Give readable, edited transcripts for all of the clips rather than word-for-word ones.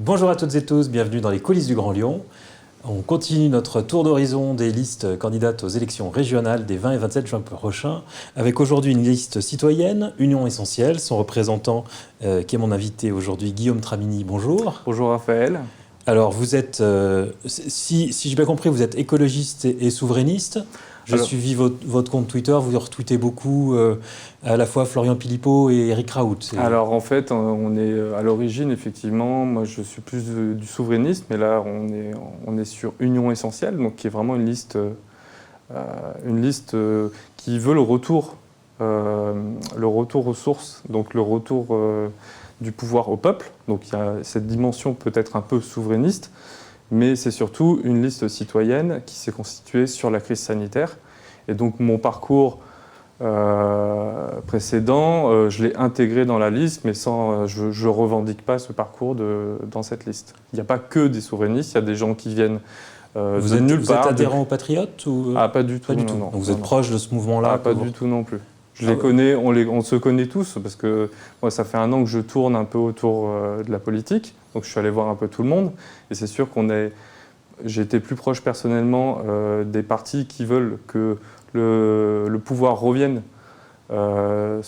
Bonjour à toutes et tous, bienvenue dans les coulisses du Grand Lyon. On continue notre tour d'horizon des listes candidates aux élections régionales des 20 et 27 juin prochains, avec aujourd'hui une liste citoyenne, Union Essentielle, son représentant qui est mon invité aujourd'hui, Guillaume Tramini. Bonjour. Bonjour Raphaël. Alors vous êtes, si j'ai bien compris, vous êtes écologiste et souverainiste. J'ai suivi votre compte Twitter, vous retweetez beaucoup à la fois Florian Philippot et Éric Raoult. Alors en fait, on est à l'origine, effectivement, moi je suis plus du souverainisme, mais là on est sur Union Essentielle, donc qui est vraiment une liste qui veut le retour aux sources, donc le retour du pouvoir au peuple. Donc il y a cette dimension peut-être un peu souverainiste, mais c'est surtout une liste citoyenne qui s'est constituée sur la crise sanitaire. Et donc mon parcours précédent, je l'ai intégré dans la liste, mais je ne revendique pas ce parcours dans cette liste. Il n'y a pas que des souverainistes, il y a des gens qui viennent vous êtes adhérent aux Patriotes ou... Ah, pas du tout. Pas du tout. Non, donc vous êtes proche de ce mouvement-là? Ah, pas du tout non plus. Je les connais, on se connaît tous, parce que moi, ça fait un an que je tourne un peu autour de la politique, donc je suis allé voir un peu tout le monde, et c'est sûr j'ai été plus proche personnellement des partis qui veulent que le pouvoir revienne un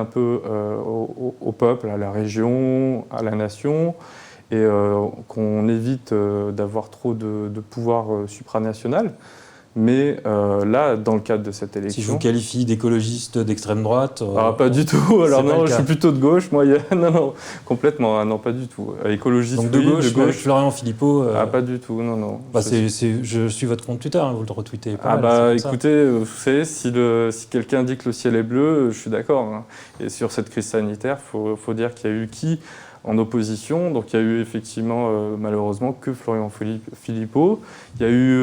peu au peuple, à la région, à la nation, et qu'on évite d'avoir trop de pouvoir supranational. Mais là, dans le cadre de cette élection... Si je vous qualifie d'écologiste d'extrême droite... pas du tout. Alors non, je suis plutôt de gauche. Moi, non, complètement. Non, pas du tout. Écologiste, donc de gauche, Florian Philippot... pas du tout, non. Je suis votre compte Twitter, hein, vous le retweetez pas écoutez, vous savez, si quelqu'un dit que le ciel est bleu, je suis d'accord. Hein. Et sur cette crise sanitaire, faut dire qu'il y a eu qui en opposition. Donc il y a eu effectivement, malheureusement, que Florian Philippot. Il y a eu,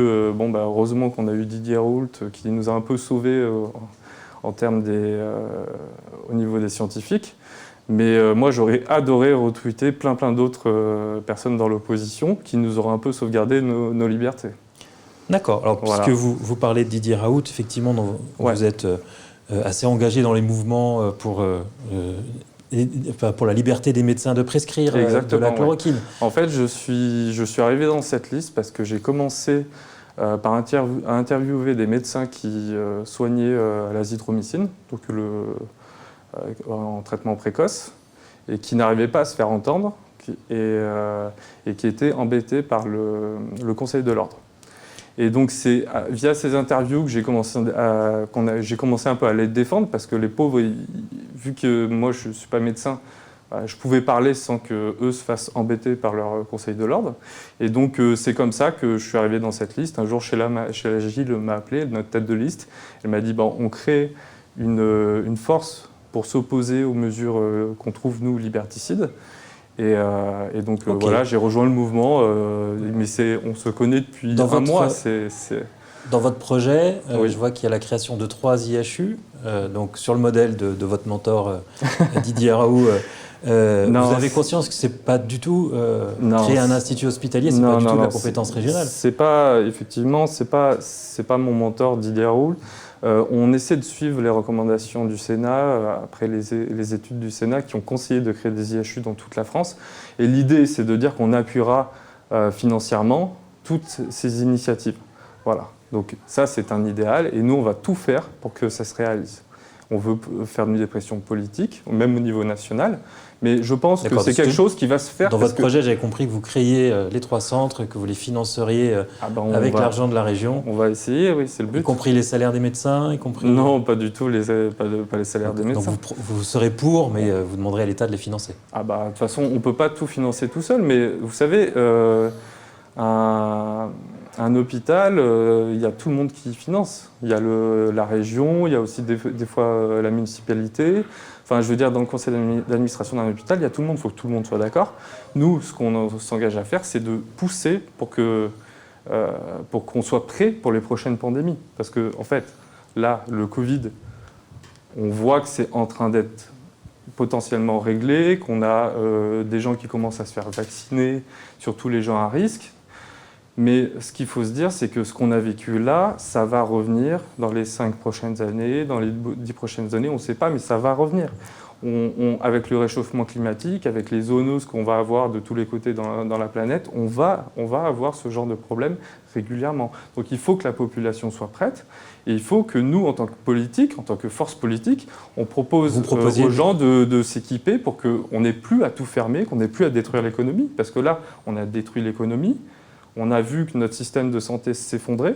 heureusement qu'on a eu Didier Raoult qui nous a un peu sauvés en termes au niveau des scientifiques. Mais moi, j'aurais adoré retweeter plein d'autres personnes dans l'opposition qui nous auraient un peu sauvegardé nos libertés. D'accord. Alors, puisque vous parlez de Didier Raoult, effectivement, vous êtes assez engagé dans les mouvements pour la liberté des médecins de prescrire de la chloroquine. Ouais. En fait, je suis arrivé dans cette liste parce que j'ai commencé par interviewer des médecins qui soignaient à l'azithromycine, donc en traitement précoce, et qui n'arrivaient pas à se faire entendre et qui étaient embêtés par le Conseil de l'Ordre. Et donc c'est via ces interviews que j'ai commencé un peu à les défendre, parce que les pauvres, vu que moi je ne suis pas médecin, je pouvais parler sans qu'eux se fassent embêter par leur Conseil de l'Ordre. Et donc c'est comme ça que je suis arrivé dans cette liste. Un jour, Sheila Gilles m'a appelé, notre tête de liste. Elle m'a dit on crée une force pour s'opposer aux mesures qu'on trouve, nous, liberticides. Et donc voilà, j'ai rejoint le mouvement, mais on se connaît depuis un mois. Dans votre projet, je vois qu'il y a la création de 3 IHU, donc sur le modèle de votre mentor Didier Raoult. Vous avez conscience que c'est pas du tout créer un institut hospitalier, c'est pas du tout la compétence régionale. C'est pas mon mentor Didier Raoult. On essaie de suivre les recommandations du Sénat, après les études du Sénat qui ont conseillé de créer des IHU dans toute la France. Et l'idée, c'est de dire qu'on appuiera financièrement toutes ces initiatives. Voilà. Donc ça, c'est un idéal, et nous, on va tout faire pour que ça se réalise. On veut faire des pressions politiques, même au niveau national, mais je pense que c'est quelque chose qui va se faire. Dans votre projet, j'avais compris que vous créiez les 3 centres, que vous les financeriez avec l'argent de la région. On va essayer, oui, c'est le but. Y compris les salaires des médecins, y compris... Non, pas du tout, pas les salaires des médecins. Donc vous serez pour, mais vous demanderez à l'État de les financer. De toute façon, on ne peut pas tout financer tout seul, mais vous savez, un hôpital, il y a tout le monde qui finance. Il y a la région, il y a aussi des fois la municipalité. Enfin, je veux dire, dans le conseil d'administration d'un hôpital, il y a tout le monde, il faut que tout le monde soit d'accord. Nous, ce qu'on s'engage à faire, c'est de pousser pour qu'on soit prêt pour les prochaines pandémies. Parce que, en fait, là, le Covid, on voit que c'est en train d'être potentiellement réglé, qu'on a des gens qui commencent à se faire vacciner, surtout les gens à risque. Mais ce qu'il faut se dire, c'est que ce qu'on a vécu là, ça va revenir dans les 5 prochaines années, dans les 10 prochaines années, on ne sait pas, mais ça va revenir. avec le réchauffement climatique, avec les zoonoses qu'on va avoir de tous les côtés dans la planète, on va avoir ce genre de problème régulièrement. Donc il faut que la population soit prête, et il faut que nous, en tant que politique, en tant que force politique, on propose aux gens de s'équiper pour qu'on n'ait plus à tout fermer, qu'on n'ait plus à détruire l'économie. Parce que là, on a détruit l'économie, on a vu que notre système de santé s'effondrait,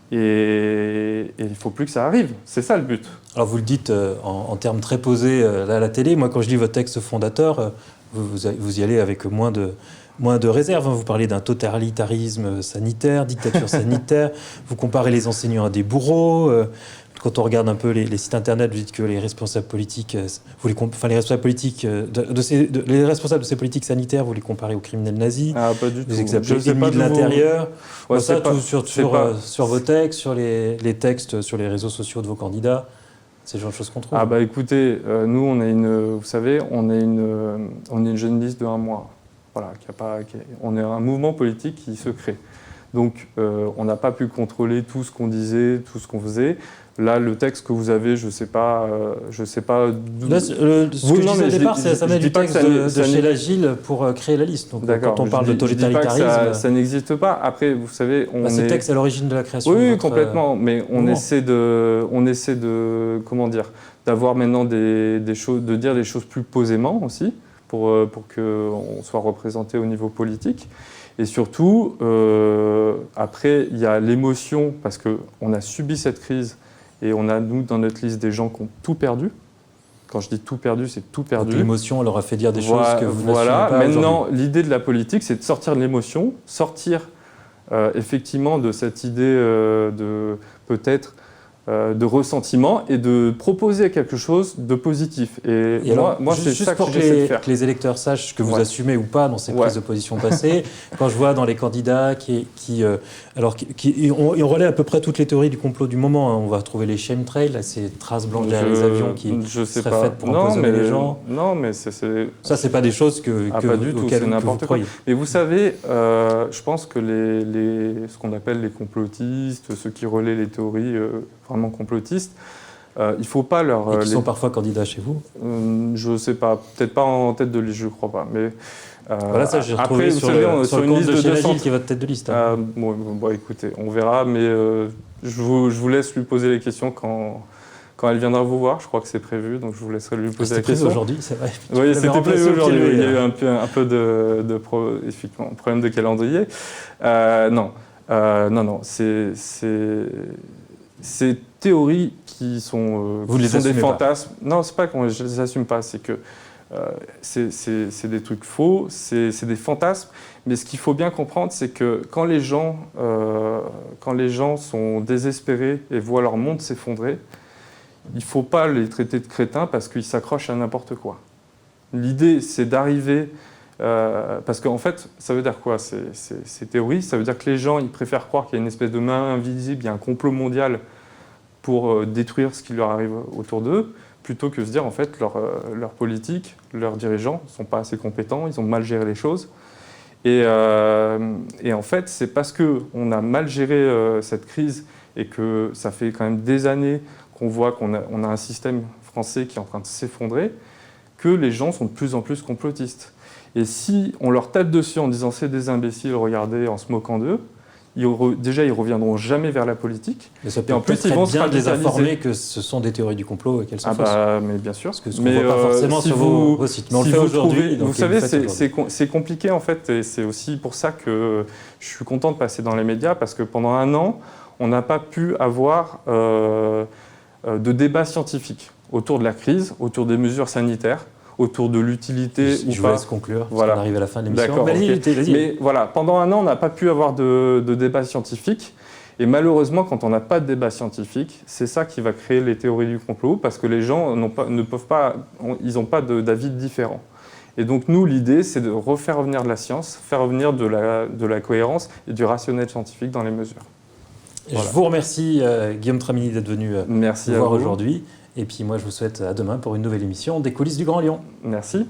et il ne faut plus que ça arrive. C'est ça le but. Alors vous le dites en termes très posés à la télé. Moi, quand je lis votre texte fondateur, vous y allez avec moins de réserve. Vous parlez d'un totalitarisme sanitaire, dictature sanitaire. Vous comparez les enseignants à des bourreaux. Quand on regarde un peu les sites internet, vous dites que les responsables politiques, les responsables politiques les responsables de ces politiques sanitaires, vous les comparez aux criminels nazis. Ah, pas du tout. Vous les appelez ennemis de l'intérieur. Ouais, ça, tout sur vos textes, sur les textes, sur les réseaux sociaux de vos candidats. C'est le genre de choses qu'on trouve. Ah bah écoutez, nous on est une jeune liste de 1 mois. Voilà, on est un mouvement politique qui se crée. Donc on n'a pas pu contrôler tout ce qu'on disait, tout ce qu'on faisait. Là, le texte que vous avez, je sais pas. Là, ce que je disais au départ, ça met du texte de chez l'Agile pour créer la liste. Donc quand on parle de totalitarisme, ça n'existe pas. Après, vous savez, c'est le texte à l'origine de la création. Oui, complètement. Mais on essaie de, comment dire, d'avoir maintenant des choses, de dire des choses plus posément aussi, pour qu'on soit représenté au niveau politique. Et surtout, après, il y a l'émotion, parce qu'on a subi cette crise. Et on a, nous, dans notre liste, des gens qui ont tout perdu. Quand je dis tout perdu, c'est tout perdu. Donc l'émotion leur a fait dire des choses que vous n'assumez pas Maintenant, l'idée de la politique, c'est de sortir de l'émotion, sortir effectivement de cette idée de peut-être de ressentiment et de proposer quelque chose de positif. Et moi c'est ça que j'essaie de faire. Que les électeurs sachent que vous assumez ou pas dans ces prises de position passées. Quand je vois dans les candidats qui on relaie à peu près toutes les théories du complot du moment. Hein. On va trouver les chemtrails, ces traces blanches derrière les avions qui seraient faites pour empoisonner les gens. Non, mais ça, c'est pas des choses pas du tout, c'est n'importe quoi. Mais vous savez, je pense que ce qu'on appelle les complotistes, ceux qui relaient les théories vraiment complotistes, il ne faut pas leur... Et qui sont parfois candidats chez vous je ne sais pas, peut-être pas en tête de liste, je ne crois pas. Mais, voilà, ça j'ai retrouvé sur une liste de chez l'Agile qui est votre tête de liste. Hein. Bon, écoutez, on verra, mais je vous laisse lui poser les questions quand elle viendra vous voir. Je crois que c'est prévu, donc je vous laisserai lui poser la question. C'était prévu aujourd'hui, c'est vrai. Oui, c'était prévu aujourd'hui. Il y a eu un peu de problème de calendrier. Non, ces théories qui sont des fantasmes. Non, c'est pas que je les assume pas, c'est que c'est des trucs faux, c'est des fantasmes. Mais ce qu'il faut bien comprendre, c'est que quand les gens sont désespérés et voient leur monde s'effondrer, il ne faut pas les traiter de crétins parce qu'ils s'accrochent à n'importe quoi. L'idée, c'est d'arriver... parce qu'en fait, ça veut dire quoi ces théories? Ça veut dire que les gens, ils préfèrent croire qu'il y a une espèce de main invisible, il y a un complot mondial pour détruire ce qui leur arrive autour d'eux, plutôt que se dire en fait leur politique, leurs dirigeants ne sont pas assez compétents, ils ont mal géré les choses. Et en fait, c'est parce qu'on a mal géré cette crise et que ça fait quand même des années qu'on voit qu'on a un système français qui est en train de s'effondrer, que les gens sont de plus en plus complotistes. Et si on leur tape dessus en disant « c'est des imbéciles, regardez », en se moquant d'eux, déjà, ils ne reviendront jamais vers la politique. Mais ça peut ils vont bien les informer que ce sont des théories du complot et qu'elles sont fausses. Mais bien sûr. Parce que ce qu'on ne voit pas forcément sur vos sites. Mais on le fait aujourd'hui. Vous savez, c'est compliqué en fait. Et c'est aussi pour ça que je suis content de passer dans les médias, parce que pendant 1 an, on n'a pas pu avoir de débat scientifique autour de la crise, autour des mesures sanitaires, autour de l'utilité ou pas. Je vous laisse conclure, parce qu'on arrive à la fin de l'émission. D'accord, Mais voilà, pendant 1 an, on n'a pas pu avoir de débat scientifique. Et malheureusement, quand on n'a pas de débat scientifique, c'est ça qui va créer les théories du complot, parce que les gens ils n'ont pas d'avis différents. Et donc nous, l'idée, c'est de refaire revenir de la science, faire revenir de la cohérence et du rationnel scientifique dans les mesures. Voilà. Je vous remercie, Guillaume Tramini, d'être venu nous voir aujourd'hui. Et puis moi, je vous souhaite à demain pour une nouvelle émission des coulisses du Grand Lyon. Merci.